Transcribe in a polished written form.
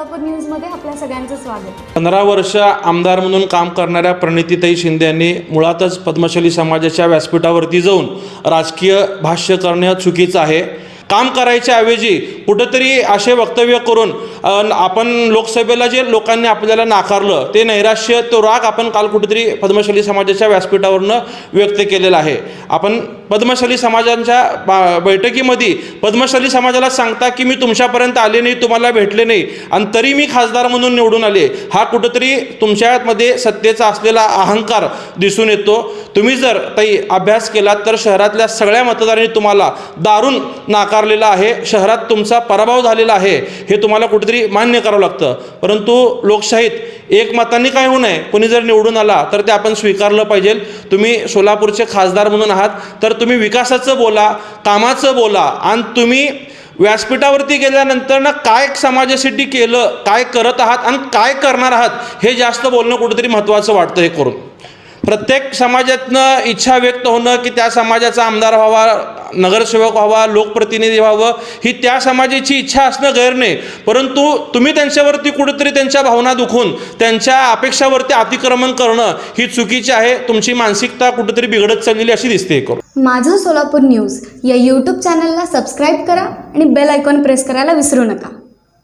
सोलापूर न्यूजमध्ये आपल्या सगळ्यांचं स्वागत। 15 वर्ष आमदार म्हणून काम करणाऱ्या प्रणितीताई शिंदे यांनी मुळातच पद्मशाली समाजाच्या व्यासपीठावरती जाऊन राजकीय भाष्य करणे चुकीचं आहे। काम करायच्या ऐवजी कुठेतरी असे वक्तव्य करून आपण लोकसभेला जे लोकांनी आपल्याला नाकारलं ते नैराश्य तो राग आपण काल कुठेतरी पद्मशाली समाजाच्या व्यासपीठावरनं व्यक्त केलेला आहे। आपण पद्मशाली समाजांच्या बैठकीमध्ये पद्मशाली समाजाला सांगता की मी तुमच्यापर्यंत आले नाही, तुम्हाला भेटले नाही आणि तरी मी खासदार म्हणून निवडून आले, हा कुठेतरी तुमच्यामध्ये सत्तेचा असलेला अहंकार दिसून येतो। तुम्ही जर ताई अभ्यास केलात तर शहरातल्या सगळ्या मतदारांनी तुम्हाला दारुण नाकारलेला आहे, शहरात तुमचा पराभव झालेला आहे, हे तुम्हाला कुठेतरी मान्य करावं लागतं। परंतु लोकशाहीत एक मतांनी काय होऊ नये, कोणी जर निवडून आला तर ते आपण स्वीकारलं पाहिजे। तुम्ही सोलापूरचे खासदार म्हणून आहात तर तुम्ही विकासाचं बोला, कामाचं बोला आणि तुम्ही व्यासपीठावरती गेल्यानंतर ना काय समाजासाठी केलं, काय करत आहात आणि काय करणार आहात हे जास्त बोलणं कुठेतरी महत्त्वाचं वाटतं। हे करून प्रत्येक समाजातनं इच्छा व्यक्त होणं की त्या समाजाचा आमदार व्हावा, नगरसेवक व्हावा, लोकप्रतिनिधी व्हावं, ही त्या समाजाची इच्छा असणं गैर नाही। परंतु तुम्ही त्यांच्यावरती कुठेतरी त्यांच्या भावना दुखून त्यांच्या अपेक्षावरती अतिक्रमण करणं ही चुकीची आहे। तुमची मानसिकता कुठेतरी बिघडत चाललेली अशी दिसते। करून माझं सोलापूर न्यूज या यूट्यूब चॅनलला सबस्क्राईब करा आणि बेल आयकॉन प्रेस करायला विसरू नका।